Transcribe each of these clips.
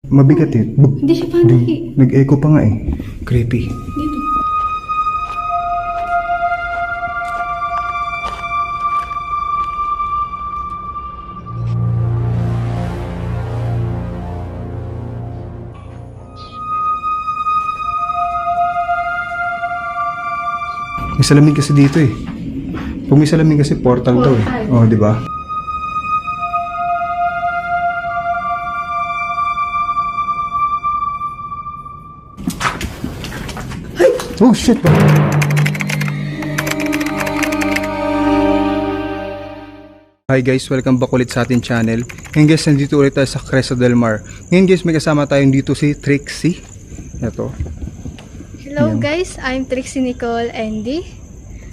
Mabigat eh. Hindi siya panic eh. Nag-echo pa nga eh. Creepy. Dito. May salamin kasi dito eh. Pag may salamin kasi portal daw eh. Oh, di ba? Oh shit! Hi guys, welcome back ulit sa ating channel. Ngayon guys, nandito ulit tayo sa Cresta del Mar. Ngayon guys, may kasama tayong dito si Trixie. Ito. Hello Yan. guys, I'm Trixie Nicole Andy.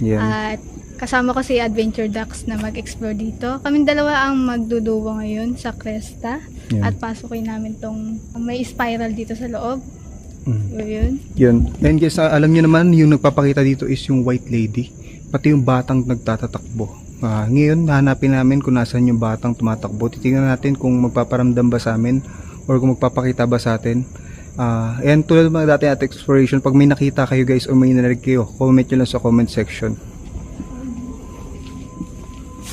Yan. At kasama ko si Adventure Ducks na mag-explore dito. Kaming dalawa ang magduduwa ngayon sa Cresta. Yan. At pasukin namin tong may spiral dito sa loob. Mm. Yun. Yun. Ngayon guys, alam nyo naman, yung nagpapakita dito is yung white lady. Pati yung batang nagtatatakbo. Ngayon, hanapin namin kung nasaan yung batang tumatakbo. Titingnan natin kung magpaparamdam ba sa amin or kung magpapakita ba sa atin. Ayan, tulad ng mga dati natin exploration, pag may nakita kayo guys o may narinig kayo, comment nyo lang sa comment section.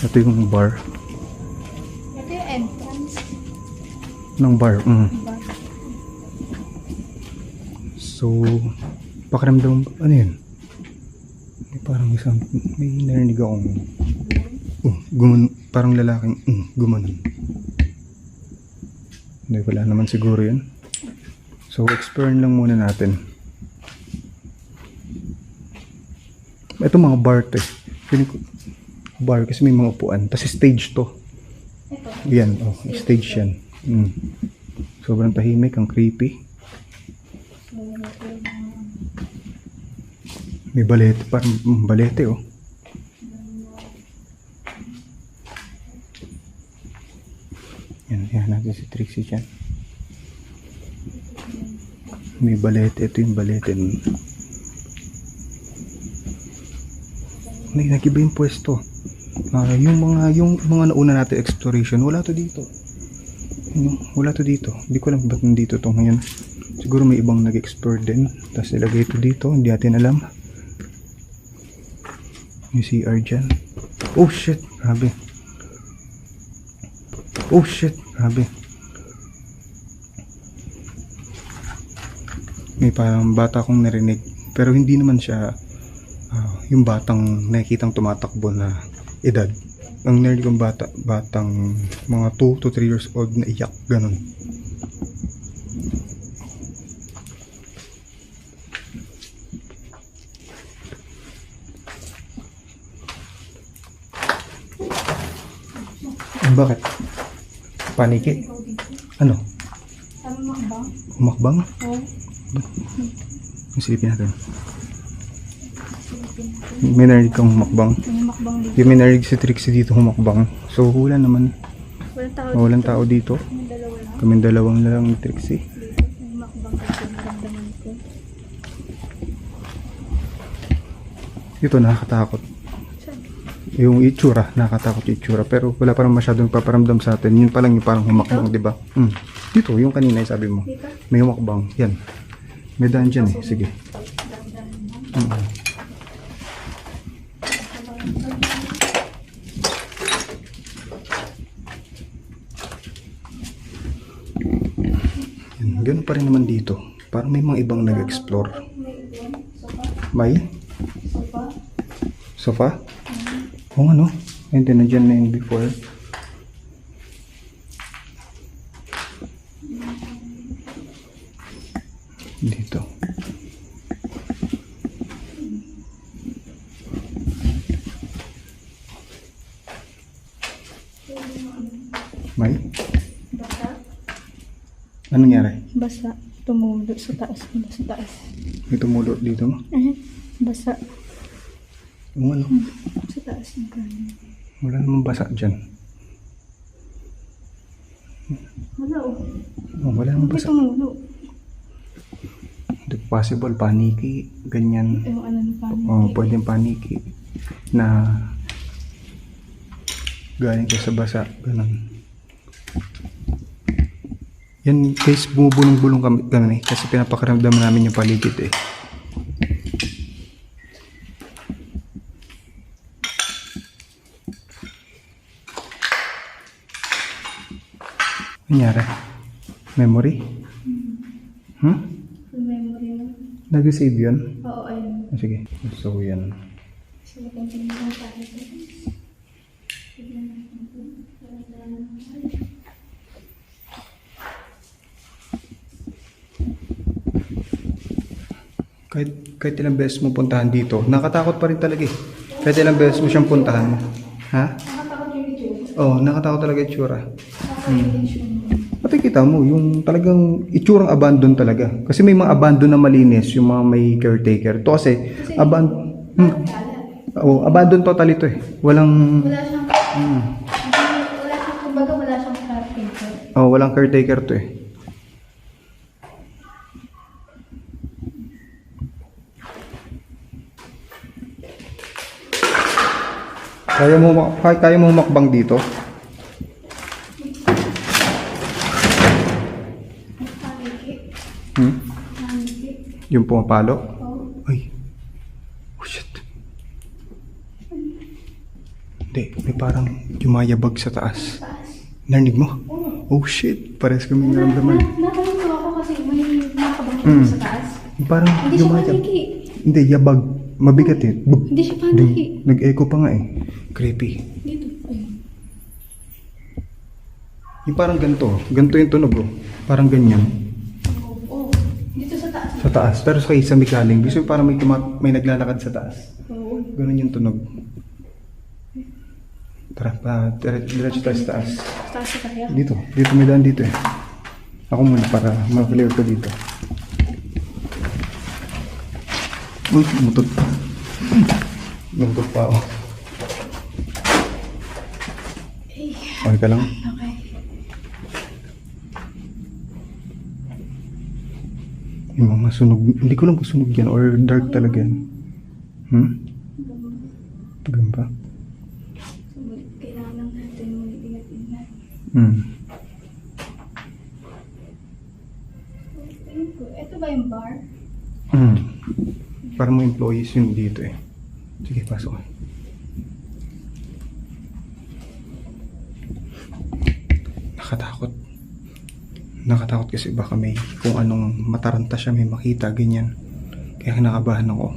Ito yung bar. Ito yung entrance. Ng bar. Bar. So, pakiramdam, ano yun? May parang isang, may narinig akong, parang lalaking, gumanon. Hindi, wala naman siguro yun. So, explore lang muna natin. Ito mga bar to eh. Feeling ko, bar kasi may mga upuan. Tapos stage to. Ito. Yan, stage yan. Sobrang tahimik, ang creepy. May balete, parang balete oh. Yan natin si Trixie dyan. May balete, ito yung balete. Nag-iba yung pwesto. Yung mga nauna natin exploration, wala to dito. Wala to dito. Hindi ko alam ba't nandito to ngayon. Siguro may ibang nag-explore din. Tapos ilagay ito dito, hindi natin alam. May CR dyan. Oh shit, grabe. Oh shit, grabe. May parang bata akong narinig. Pero hindi naman siya yung batang nakikitang tumatakbo na edad. Ang narinig kong batang mga 2 to 3 years old na iyak, ganun. Bakit? Paniki? Ano? Ano makbang? Humakbang? Oo. Isipin natin. May narinig kang humakbang. May makbang dito. Yung may narinig si Trixie dito humakbang. So wala naman. Walang tao Walang tao dito. May dalawa lang. Kaming dalawang lang ni Trixie. Dito. May makbang dito. Naramdaman ko. Ito nakakatakot. Saan? Yung itsura, nakakatakot yung itsura. Pero wala pa naman masyadong paparamdam sa atin. Yun pa lang yung parang humakbang, di ba? Dito, yung kanina yung sabi mo. Dito? May humakbang. Yan. May daan dyan eh. Sige. Yan. Ganun pa rin naman dito. Parang may mga ibang nag-explore. May? Sofa? Oo nga no? Hindi na dyan na yung before. Dito. May? Basa? Anong nangyari? Basa. Tumulo sa taas. Sa taas. May tumulo dito mo? Basa. Oo ano? Sa taas ng kanin. Wala namang basa dyan. Wala oh. Oh, wala namang Bakit basa. tumulo? Hindi possible. Paniki. Ganyan. Yung ano na paano? Oh, pwedeng paniki. Na galing ka sa basa. Ganun. Yan guys, bumubulong-bulong kami kasi pinapakaramdaman namin yung paligid eh. Nangyari? Memory? Memory mo. Nag-save yun? Oo, ayun. Ah, sige. So, yan. So, continue lang tayo. Kahit ilang beses mo puntahan dito, nakatakot pa rin talaga eh. Kahit ilang beses mo siyang puntahan. Ha? Nakatakot yung video. Oo, nakatakot talaga yung itsura. Nakaka-tension mo. Pati kita mo, yung talagang itsurang abandon talaga. Kasi may mga abandon na malinis, yung mga may caretaker. Ito kasi, abandon total ito eh. Walang, Wala siyang, kumbaga wala siyang caretaker. walang caretaker to eh. Kaya mo makbang dito? Yung pumapalo? Ay. Oh shit. Hindi, may parang yumayabag sa taas. Narinig mo? Oh shit, pares kami naramdaman. Natanong ako kasi may nakabang sa taas. Parang Hindi siya yumayabag. paniki. Hindi, yabag. Mabigat eh. Bug. Hindi siya paniki. Nag-echo pa nga eh. Creepy. Dito. Ayun. Yung parang ganito. Ganito yung tunog oh. Parang ganyan. Oo. Dito sa taas. Sa taas. Pero sa isa may galing. Gusto yung parang may naglalakad sa taas. Oo. Ganun yung tunog. Tara, diretso tayo sa taas. Taas sa kaya. Dito may daan dito eh. Ako muna para ma-clear ko dito. Uy, mutot. Lungkot pa ako. Okay ka lang? Okay. Yung mga sunog, hindi ko lang kung sunog yan or dark talaga yan. Gamba? Kailangan lang natin muna ingat-ingat. Ito ba yung bar? Parang mga employees yun dito eh. Sige, pasok. Nakatakot kasi baka may kung anong mataranta siya may makita, ganyan. Kaya kinakabahan ako.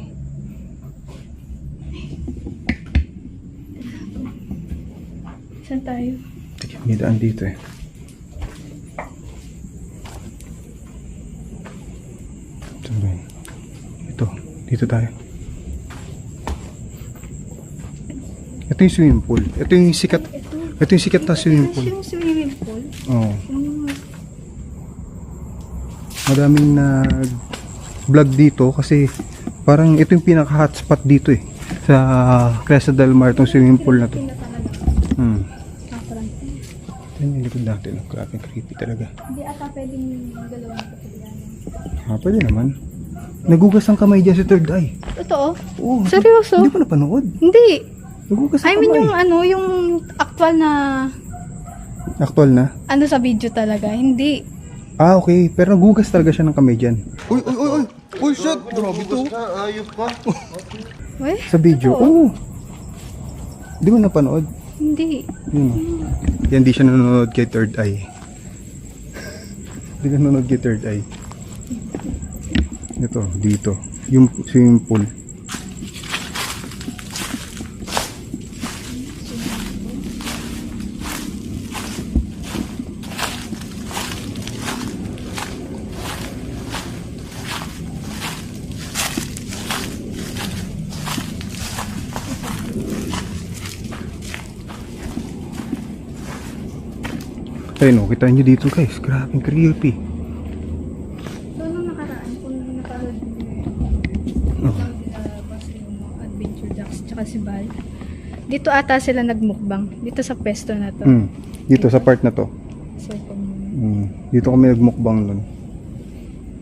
Saan tayo? Sige, may daan dito eh. Saan ba yun? Ito, dito tayo. Ito yung swimming pool. Ito yung sikat na swimming pool. Yung swimming pool? Oo. Madaming vlog dito kasi parang ito yung pinaka-hotspot dito eh. Sa Cresta del Mar, itong swimming pool na to. Ito yung likod natin. Grabe, creepy talaga. Hindi ata pwedeng galawin ito. Pwede naman. Nagugas ang kamay dyan sa third eye. Totoo? Oo. Seryoso? Hindi ko napanood. Hindi. Nagugas ang I mean kamay. yung actual na Actual na? ano sa video talaga. Hindi. Ah, okay. Pero nagugas talaga siya ng kamay dyan. Uy! Uy, shit! Grabe to. Ayop ka. Uy? Sa video? Totoo? Oo. Hindi mo napanood. Hindi. Yan, di siya nanonood kay third eye. Hindi ka nanonood kay third eye. Ito, dito. Yung swimming pool. Ayun o, kita nyo dito guys. Grabe, creepy. So, nung nakaraan, kung napanood Oh. yung Adventure Ducks tsaka si Val, dito ata sila nagmukbang. Dito sa pesto na to. Dito sa part na to. So, Dito kami nagmukbang nun.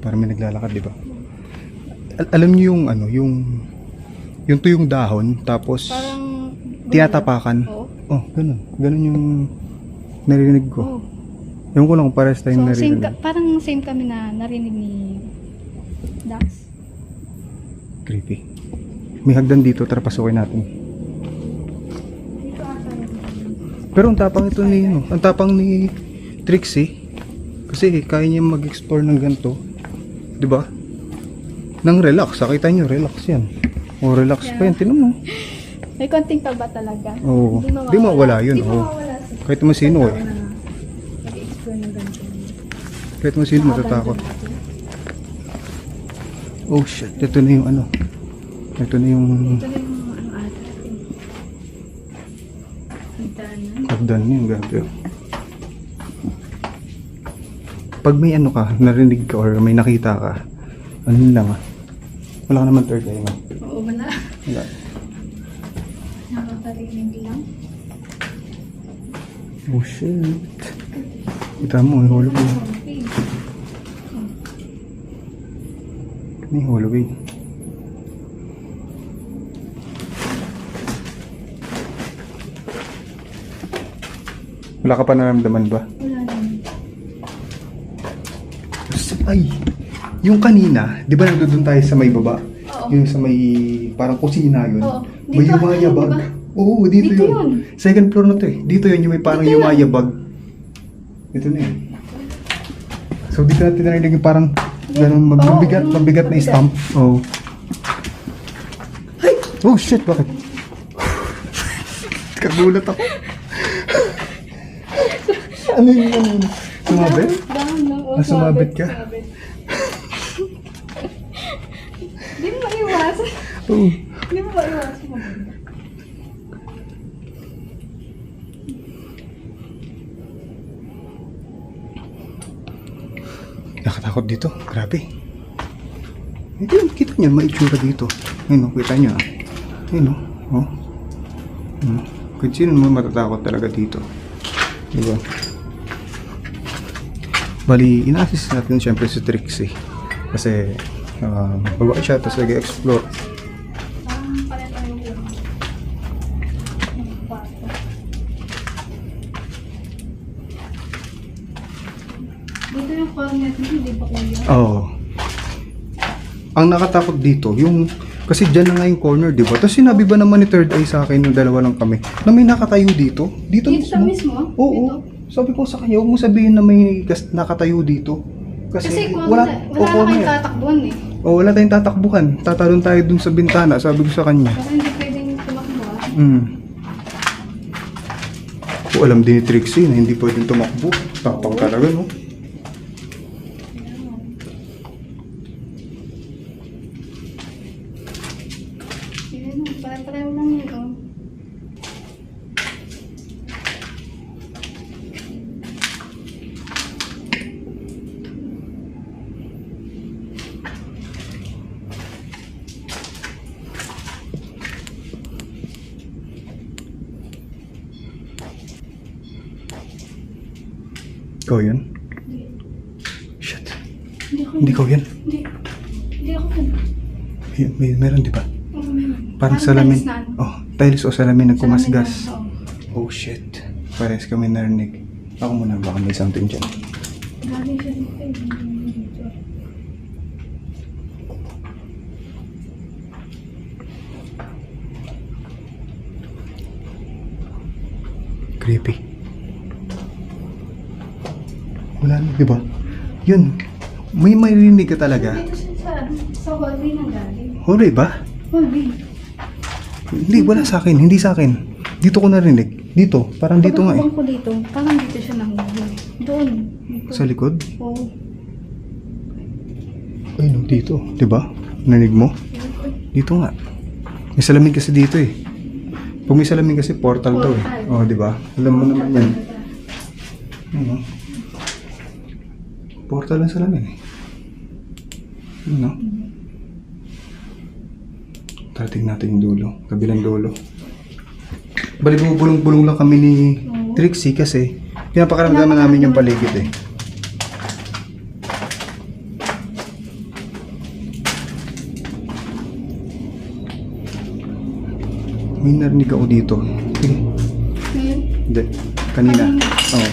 Para may naglalakad, di ba? Alam niyo yung ano, yung tuyong dahon, tapos parang tinatapakan. Oo. Oh, ganun. Ganun yung narinig ko. Oh. Ewan ko lang kung pares tayong So, same, narinig. parang same kami na narinig ni Dax. Creepy. May hagdan dito, tara pasukin natin. Dito ata yun. Pero ang tapang ito ni, ano, ang tapang ni Trixie. Kasi kaya niya mag-explore ng ganito. 'Di ba? Nang relax, nakita niyo, relax yan. O relax pa yan, tinan mo. May konting kaba talaga. Oo. Di mawala yun, Hindi oo. mawawala sa Kahit mo sino eh. na mag-explore ng ganito. Kahit mo sino matatakot. Oh shit, ito na yung ano. Ito na yung Ito na yung ano ata. Hagdanan. hagdan niya, gabi. Pag may ano ka, narinig ka or may nakita ka, ano yun lang ah. Wala ka naman third eye mo. Oo, wala. Wala. Nakakarinig lang. Oh shit. Kita mo, may hallway. Okay. May hallway. Wala ka pa naramdaman ba? Wala naman. Ay, yung kanina, di ba nandun tayo sa may baba? Oo. Yung sa may parang kusina yun. Oo. May Dito, yumayabag. ano, di ba? Oo, dito, Dito yun. yun. Second floor na to eh. Dito yun, yung may parang Dito yun. yumayabag. Ito na yun. So dito natin narinig yung parang ganun Oo, mabigat, yung mabigat na mabigat. stamp. Oo. Ay! Oh shit, bakit? Kagulat ako. Ano yun? Ano yun? Sumabit? Down lang. Oh, Ah, sumabit ka? Sumabit. Di mo maiwasan. Oo. Di mo maiwasan. Nakatakot dito. Grabe. Ito yun, kita niyo, may itsura dito. Ayun, oh, kita niyo. Ah. Ayun, oh. Oh. Kung sino mo matatakot talaga dito. Diba? Bali, ina-assist natin siyempre si Trixie. Kasi, babae siya, tapos nag-explore. Parang pala tayo yun. Ang kwarto. Dito yung corner dito, di ba kuya? Oo. Ang nakatakot dito, yung kasi dyan na nga yung corner, di ba? Tapos sinabi ba naman ni Third Eye sa akin, yung dalawa lang kami, na may nakatayo dito? Dito Dito sa mismo? Oo. Dito? Sabi ko sa kanya, huwag mo sabihin na may nakatayo dito. Kasi o, wala na kayong tatakbuhan eh. O, wala tayong tatakbuhan. Tatalon tayo dun sa bintana, sabi ko sa kanya. Baka hindi pwedeng tumakbo ah. O, alam din ni Trixie na hindi pwedeng tumakbo. Tapang talaga, no? Yan, pareho lang yun oh. Ikaw yun? Hindi. Shit. Hindi ako. Hindi ikaw yan. Hindi. Hindi ako yun. Meron, di ba? Oo, meron. Parang salamin. tiles na ano. Oh, tiles o salamin na kumasgas. Salamin na, oo. Oh shit. Parehas kami narinig. Ako muna, baka may something dyan. Galing siya dito eh. Dito. Creepy. Wala na, di ba? Yun. May marinig ka talaga. Dito siya sa hallway na galing. Huli ba? Hallway. Hindi, wala sa akin. Hindi sa akin. Dito ko narinig. Dito. Parang dito nga eh. Pagkakabang ko dito, parang dito siya nahuli. Doon. Dito. Sa likod? Oo. Ay, no, dito. Di ba? Narinig mo? Dito nga. May salamin kasi dito eh. Pag may salamin kasi portal daw eh. Portal. Oh, di ba? Alam mo naman yan. Ano? Portal ang salamin eh. Ano? Tating natin yung dulo. Kabilang dulo. Bali, bumubulong-bulong lang kami ni Trixie kasi pinapakaramdaman namin yung paligid eh. May narinig ako dito. Sige. Ngayon, Hindi. Kanina. Kanina? Oo.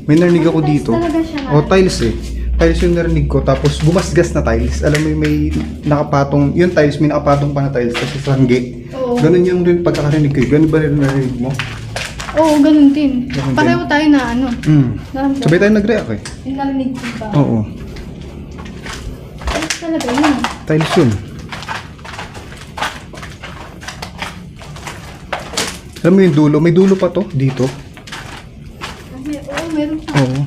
May narinig ako Tiles dito. talaga siya, O, tiles eh. Tiles yung narinig ko, tapos gumasgas na tiles. Alam mo yung may nakapatong, yung tiles, may nakapatong pa na tiles kasi sangge. Oo. Ganun yung rin pagkakarinig ko. Ganun ba rin narinig mo? Oo, ganun din. Ganun din. Pareho tayo na ano. Naramdaman. Sabay tayo nag-react eh. Yung narinig ko ba? Oo. Tiles talaga yun. Tiles yun. Alam mo yung dulo? May dulo pa to dito. Oo, meron pa. Oo.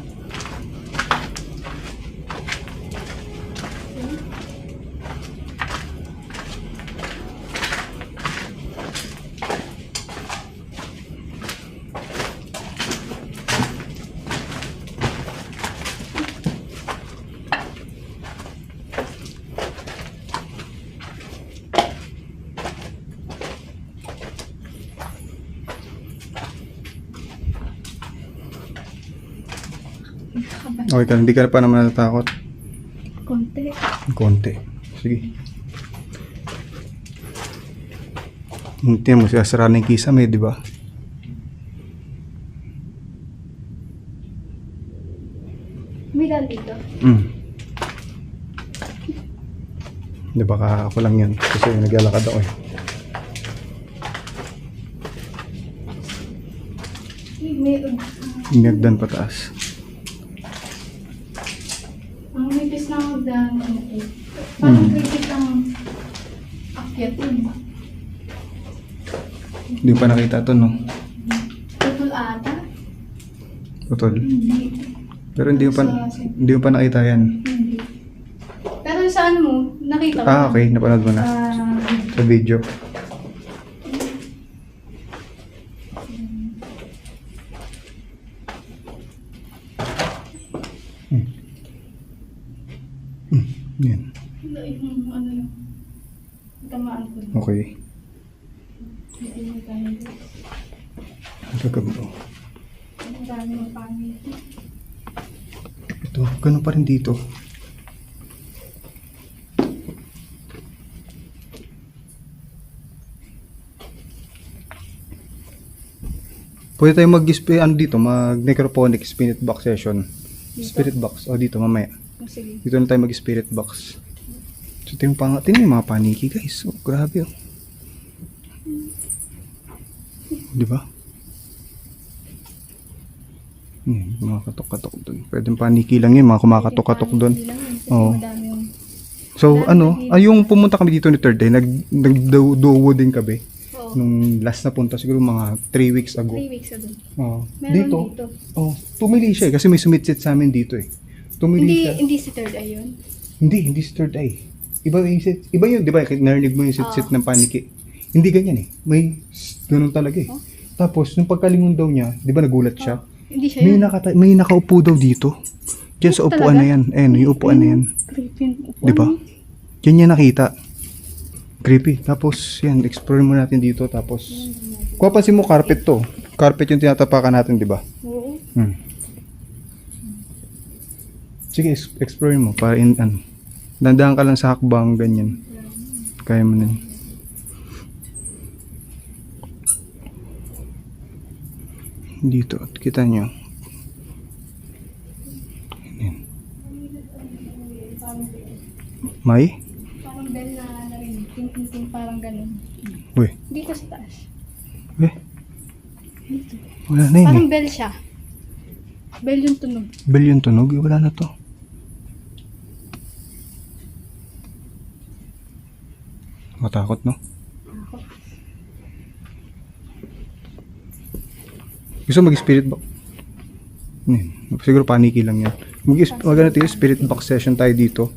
Okay ka, hindi ka pa naman natatakot. Konti. Konti. Sige. Hindi mo siya sara ng kisame, di ba? May daan dito. Di ba ako lang yun? Kasi naglalakad ako eh. May Inagdan pataas. ang nipis na magdaan. Parang kritik ang akyat yun. Hindi mo pa nakita to, no? Tutol ata? Putol. Hindi. Pero hindi mo pa nakita yan. Hindi. Pero saan mo? Nakita ko. Ah, okay. Napanood mo na. Sa video. Yan. Yung ano yung tamaan ko. Okay. Hindi mo tayo. Gagawin ko. Ang dami ng pangit. Ito, ganun pa rin dito. Pwede tayo ano dito, mag-necrophonic spirit box session. Spirit box. O dito, mamaya. Oh, sige. Dito na tayo mag-spirit box. So, tingnan yung mga paniki, guys. Oh, grabe, oh. Di ba? Mga katok-katok doon. Pwede paniki lang yun, mga kumakatok-katok doon. Oo. So, yung pumunta kami dito ni Third Day, nag-duo din kami. Oo. Nung last na punta, siguro mga 3 weeks ago. 3 weeks ago. Oo. Meron Dito, dito. tumili siya eh, kasi may sumitsit sa amin dito eh. Tumili siya. Hindi si third eye yun. Hindi si Third Eye. Iba yun, di ba? Narinig mo yung sit-sit ng paniki. Hindi ganyan eh. May ganun talaga eh. Oh. Tapos, nung pagkalingon daw niya, di ba nagulat siya? Hindi siya yun. May nakaupo daw dito. Diyan sa upuan Talaga? na yan. Ayun, yung upuan na yan. Creepy yung upuan. Di ba? Yan niya nakita. Creepy. Tapos, yan, explore mo natin dito. Tapos, kung pansin mo, carpet to. Carpet yung tinatapakan natin, di ba? Oo. Sige, explore mo. Para dandahan ka lang sa hakbang, ganyan. Kaya mo na. Dito, kita nyo. Ayan. May? Parang bell na narinig. Ting-ting parang ganun. Uy. Dito sa taas. Wala na yun Parang bell siya. Bell yung tunog. Bell yung tunog, wala na to. Matakot, no? Gusto mag-spirit box? Siguro paniki lang yan. Magana tayo, spirit box session tayo dito.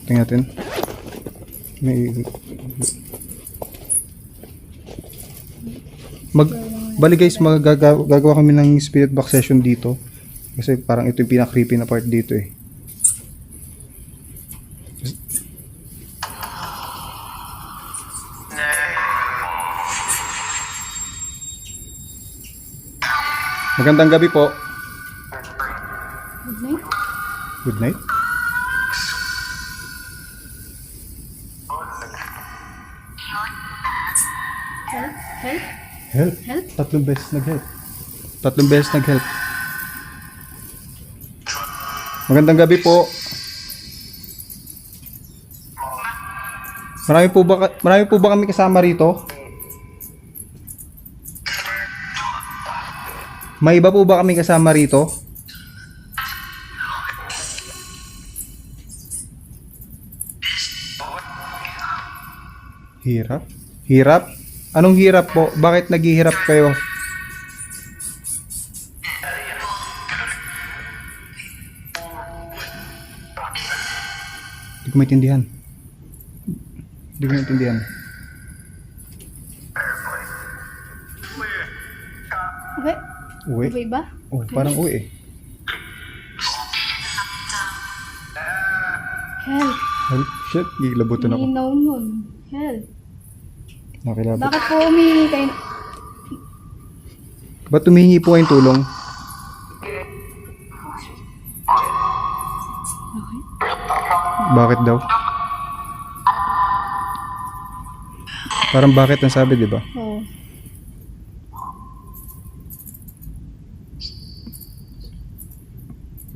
Tingnan natin. Bali guys, gagawa kami ng spirit box session dito. Kasi parang ito yung pinaka-creepy na part dito eh. Magandang gabi po. Good night. Good night. Help? Help? Help. Help? Tatlong beses nag-help. Magandang gabi po. Marami po ba kami kasama rito? May iba po ba kami kasama rito? Hirap? Hirap? Anong hirap po? Bakit naghihirap kayo? Hindi ko maintindihan. Hindi ko maintindihan. Okay. Uwi? Okay ba? Oh, parang uwi eh. Help. Help, shit, gigilabutan ako. Ninaw nun. Help. Nakilabot. Bakit po umihingi kayo? Ba't tumihingi po kayong tulong? Bakit daw? Parang bakit ang sabi, di ba? Oo.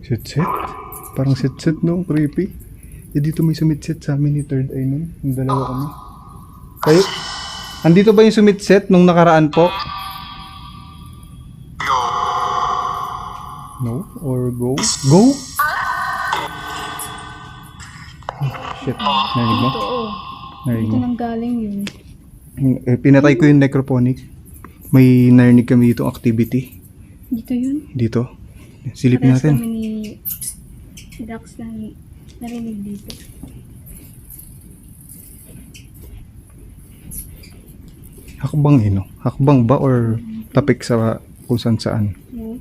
Sit-sit? Parang sit-sit, no? Creepy. Eh, dito may sumit-sit sa amin ni Third Eye nun. Yung dalawa kami. Kayo? Andito ba yung sumit-sit nung nakaraan po? No? Or go? Go? Oh, shit. Narinig mo? Ito, oh. Narinig Dito mo? nang galing yun. Eh, pinatay ko yung necrophonic. May narinig kami dito activity. Dito yun. Dito. Silip Parehas natin. kami ni Dax na narinig dito. Hakbang eh, no? Hakbang ba or tapik sa kung saan? No?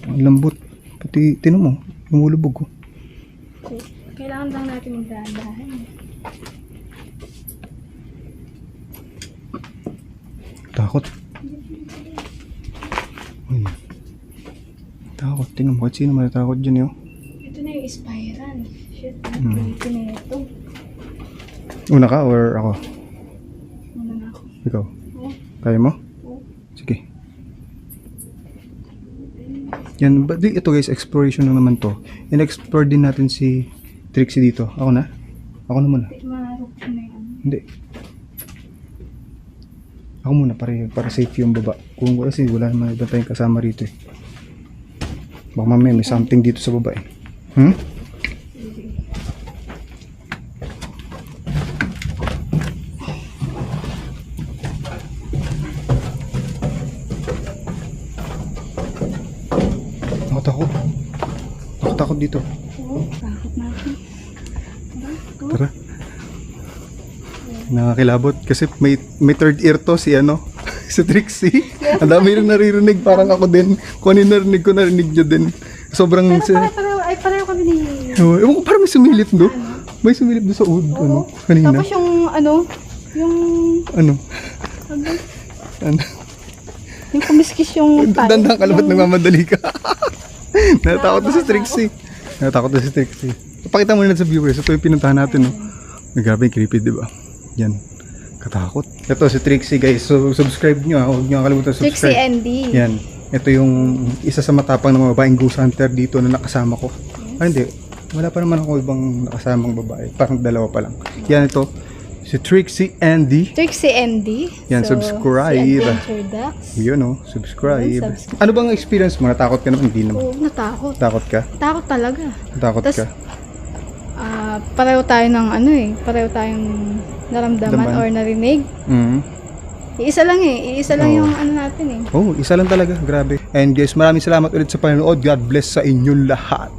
Ang lambot. Pati, tinan mo, lumulubog ko. So, kailangan lang natin ng dahan-dahan. Takot. Uy. Takot. Tingnan mo, kahit sino matatakot dyan yun. Ito na yung spiral. Shit, ito na ito. Una ka or ako? Ano na ako? Ikaw? Oh, Kaya mo? oh. Sige. Yan, ito guys, exploration lang naman to. In-explore din natin si Trixie dito. Ako na? Ako na muna. Mararok ko na yan. Hindi. Ako muna para safe yung baba. Kung wala kasi wala naman iba tayong kasama rito eh. Baka mamaya may something dito sa baba eh. Hmm? Nakatakot. Nakatakot dito. Oo, takot natin. Tara. Nakakilabot kasi may third ear to si ano, si Trixie. Ang dami rin naririnig, parang ako din. Kung ano yung narinig ko, narinig niya din. Sobrang... Pareho kami ni... Oh, ewan ko, parang may sumilip do. May sumilip do sa uod, ano, kanina. Tapos yung yung... Ano? Ano? Yung kumiskis yung tayo. Dandang kalabat, nagmamadali ka. Natatakot na si Trixie. Natatakot na si Trixie. Pakita mo na sa viewers, ito yung pinuntahan natin, no? Grabe, creepy, di ba? Yan. Katakot. Ito si Trixie, guys. So, subscribe nyo, ha? Huwag nyo kalimutan subscribe. Trixie Andy. Yan. Ito yung isa sa matapang ng mga babaeng ghost hunter dito na nakasama ko. Ay, hindi. Wala pa naman ako ibang nakasamang babae. Parang dalawa pa lang. Yan ito. Si Trixie Andy. Trixie Andy. Yan, subscribe. Si Adventure Ducks. Yun, oh. Subscribe. Yun, subscribe. Ano bang experience mo? Natakot ka naman? Hindi naman. Oo, natakot. Takot ka? Takot talaga. Takot Tas, ka? Pareho tayo ng pareho tayong naramdaman Daman. or narinig. Iisa lang Iisa lang Oo. yung natin eh. Oh, isa lang talaga. Grabe. And guys, maraming salamat ulit sa panonood. God bless sa inyong lahat.